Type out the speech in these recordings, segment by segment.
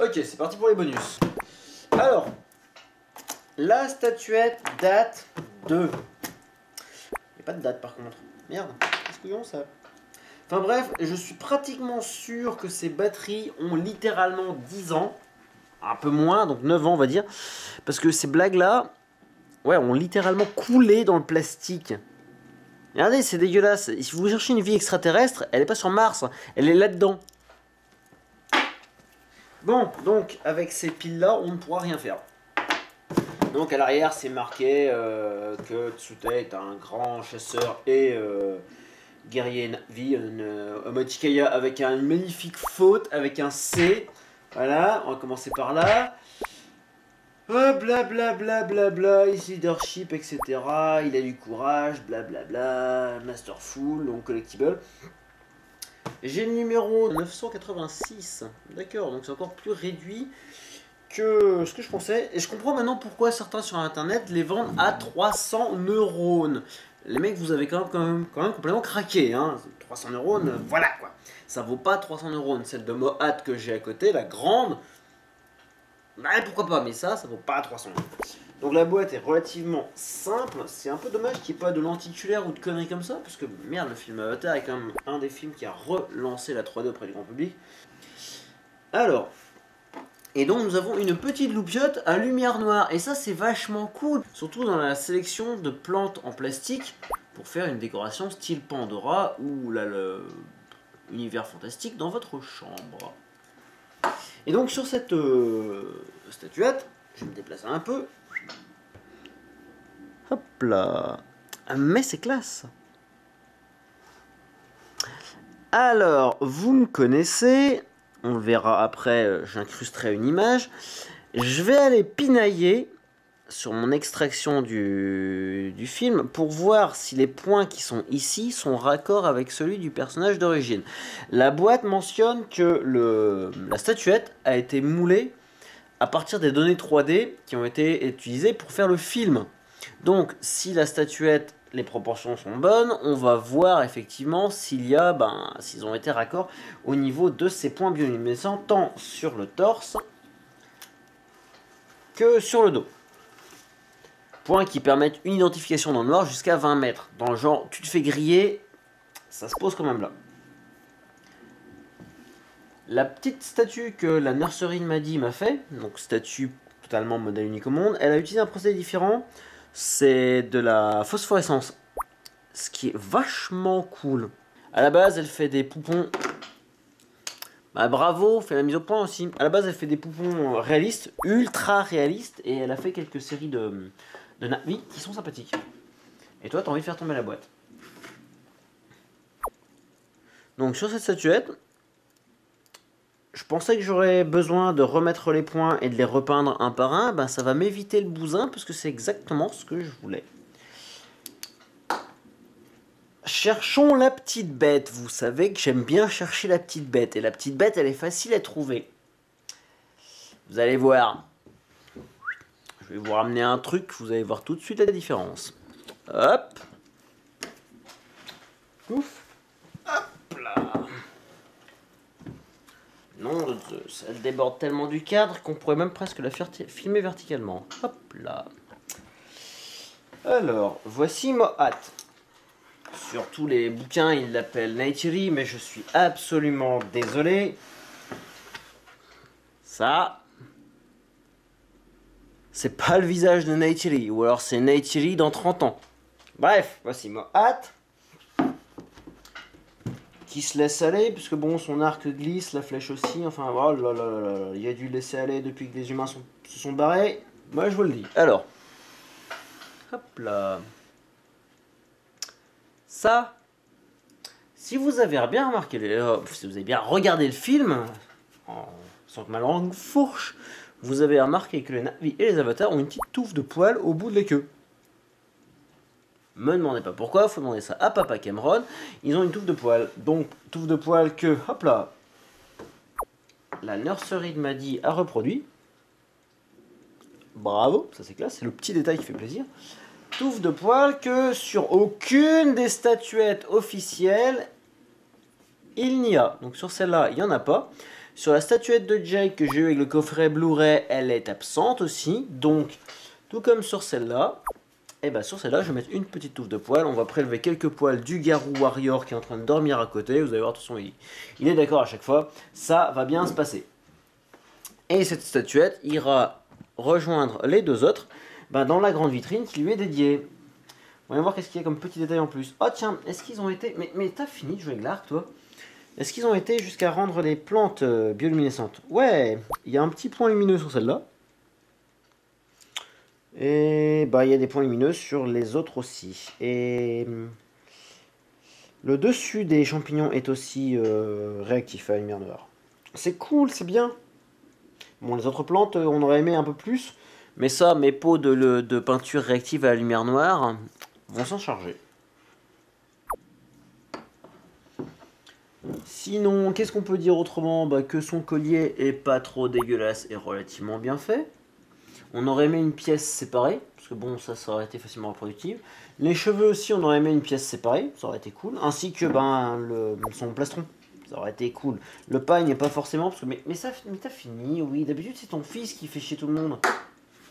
Ok, c'est parti pour les bonus. Alors, la statuette date de... Il n'y a pas de date par contre. Merde, qu'est-ce couillon ça. Enfin bref, je suis pratiquement sûr que ces batteries ont littéralement 10 ans. Un peu moins, donc 9 ans on va dire. Parce que ces blagues-là, ouais, ont littéralement coulé dans le plastique. Regardez, c'est dégueulasse. Si vous cherchez une vie extraterrestre, elle n'est pas sur Mars, elle est là-dedans. Bon, donc avec ces piles-là, on ne pourra rien faire. Donc à l'arrière, c'est marqué que Tsute est un grand chasseur et guerrier Navi, Omochikaya avec une magnifique faute, avec un C. Voilà, on va commencer par là. Blablabla, bla bla bla, his leadership, etc. Il a du courage, blablabla, masterful, donc collectible. J'ai le numéro 986. D'accord, donc c'est encore plus réduit que ce que je pensais. Et je comprends maintenant pourquoi certains sur internet les vendent à 300 neurones. Les mecs, vous avez quand même complètement craqué. Hein. 300 neurones, voilà quoi. Ça vaut pas 300 neurones. Celle de Mohat que j'ai à côté, la grande, bah, pourquoi pas, mais ça vaut pas 300 euros. Donc la boîte est relativement simple. C'est un peu dommage qu'il n'y ait pas de lenticulaire ou de conneries comme ça, parce que merde, le film Avatar est quand même un des films qui a relancé la 3D auprès du grand public. Alors, et donc nous avons une petite loupiote à lumière noire, et ça c'est vachement cool, surtout dans la sélection de plantes en plastique pour faire une décoration style Pandora ou le univers fantastique dans votre chambre. Et donc sur cette statuette, je vais me déplacer un peu. Hop là. Mais c'est classe. Alors, vous me connaissez. On le verra après, j'incrusterai une image. Je vais aller pinailler sur mon extraction du film pour voir si les points qui sont ici sont raccords avec celui du personnage d'origine. La boîte mentionne que la statuette a été moulée à partir des données 3D qui ont été utilisées pour faire le film. Donc si la statuette, les proportions sont bonnes, on va voir effectivement s'ils ont été raccords au niveau de ces points bioluminescents, tant sur le torse que sur le dos. Points qui permettent une identification dans le noir jusqu'à 20 mètres. Dans le genre, tu te fais griller, ça se pose quand même là. La petite statue que la nurserie de Maddy m'a fait, donc statue totalement modèle unique au monde, elle a utilisé un procédé différent, c'est de la phosphorescence, ce qui est vachement cool. À la base, elle fait des poupons, bah bravo, fait la mise au point aussi. À la base, elle fait des poupons réalistes, ultra réalistes, et elle a fait quelques séries de Navi qui sont sympathiques. Et toi, t'as envie de faire tomber la boîte. Donc sur cette statuette, je pensais que j'aurais besoin de remettre les points et de les repeindre un par un. Ben, ça va m'éviter le bousin parce que c'est exactement ce que je voulais. Cherchons la petite bête. Vous savez que j'aime bien chercher la petite bête. Et la petite bête, elle est facile à trouver. Vous allez voir. Je vais vous ramener un truc. Vous allez voir tout de suite la différence. Hop. Ouf. Hop là. Non, elle déborde tellement du cadre qu'on pourrait même presque la faire filmer verticalement. Hop là. Alors, voici Mohat. Sur tous les bouquins, il l'appelle Neytiri, mais je suis absolument désolé. Ça, c'est pas le visage de Neytiri, ou alors c'est Neytiri dans 30 ans. Bref, voici Mohat. Qui se laisse aller, puisque bon, son arc glisse, la flèche aussi, enfin voilà, il a dû laisser aller depuis que les humains se sont barrés. Moi je vous le dis. Alors, hop là. Ça, si vous avez bien remarqué, si vous avez bien regardé le film, sans que ma langue fourche, vous avez remarqué que les Navi et les avatars ont une petite touffe de poils au bout de la queue. Me demandez pas pourquoi, faut demander ça à Papa Cameron. Ils ont une touffe de poils. Donc, touffe de poils que, hop là, la nurserie de Maddy a reproduit. Bravo, ça c'est classe, c'est le petit détail qui fait plaisir. Touffe de poils que sur aucune des statuettes officielles, il n'y a. Donc sur celle-là, il n'y en a pas. Sur la statuette de Jake que j'ai eu avec le coffret Blu-ray, elle est absente aussi. Donc, tout comme sur celle-là, et bien sur celle-là, je vais mettre une petite touffe de poils. On va prélever quelques poils du Garou Warrior qui est en train de dormir à côté. Vous allez voir, de toute façon, il est d'accord à chaque fois. Ça va bien se passer. Et cette statuette ira rejoindre les deux autres dans la grande vitrine qui lui est dédiée. On va voir qu'est-ce qu'il y a comme petit détail en plus. Oh tiens, est-ce qu'ils ont été... Mais t'as fini de jouer avec l'arc, toi? Est-ce qu'ils ont été jusqu'à rendre les plantes bioluminescentes? Ouais, il y a un petit point lumineux sur celle-là. Et il y a des points lumineux sur les autres aussi. Et le dessus des champignons est aussi réactif à la lumière noire. C'est cool, c'est bien. Bon, les autres plantes, on aurait aimé un peu plus. Mais ça, mes pots de peinture réactive à la lumière noire vont s'en charger. Sinon, qu'est-ce qu'on peut dire autrement? Que son collier est pas trop dégueulasse et relativement bien fait. On aurait aimé une pièce séparée, parce que bon, ça aurait été facilement reproductible. Les cheveux aussi, on aurait aimé une pièce séparée, ça aurait été cool. Ainsi que son plastron, ça aurait été cool. Le paille n'est pas forcément, parce que mais t'as fini, oui. D'habitude, c'est ton fils qui fait chier tout le monde.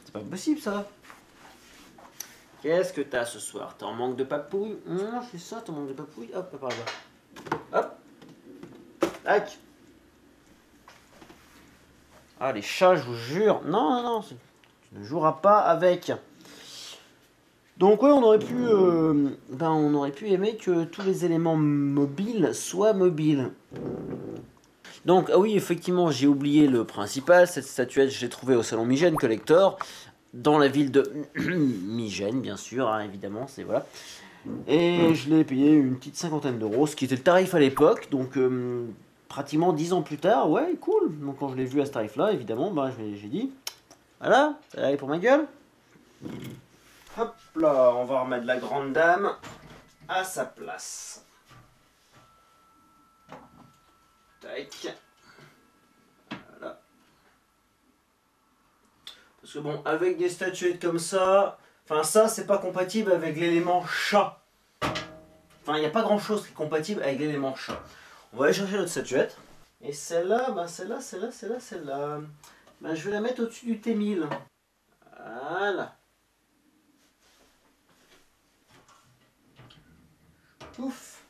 C'est pas possible ça. Qu'est-ce que t'as ce soir? T'es en manque de papouille? Non, c'est ça, t'es en manque de papouille. Hop, par là. Hop. Tac. Ah, les chats, je vous jure. Non, non, non, tu ne joueras pas avec. Donc ouais, on aurait pu aimer que tous les éléments mobiles soient mobiles. Donc, ah oui, effectivement, j'ai oublié le principal. Cette statuette, je l'ai trouvée au salon Migène Collector, dans la ville de Migène, bien sûr, hein, évidemment, c'est voilà. Et je l'ai payé une petite cinquantaine d'euros, ce qui était le tarif à l'époque, donc pratiquement 10 ans plus tard, ouais, cool. Donc quand je l'ai vu à ce tarif-là, évidemment, j'ai dit, voilà, ça allait pour ma gueule. Hop là, on va remettre la grande dame à sa place. Tac. Voilà. Parce que bon, avec des statuettes comme ça, enfin ça c'est pas compatible avec l'élément chat. Enfin, il n'y a pas grand chose qui est compatible avec l'élément chat. On va aller chercher notre statuette. Et celle-là, celle-là, je vais la mettre au-dessus du T1000. Voilà. Ouf.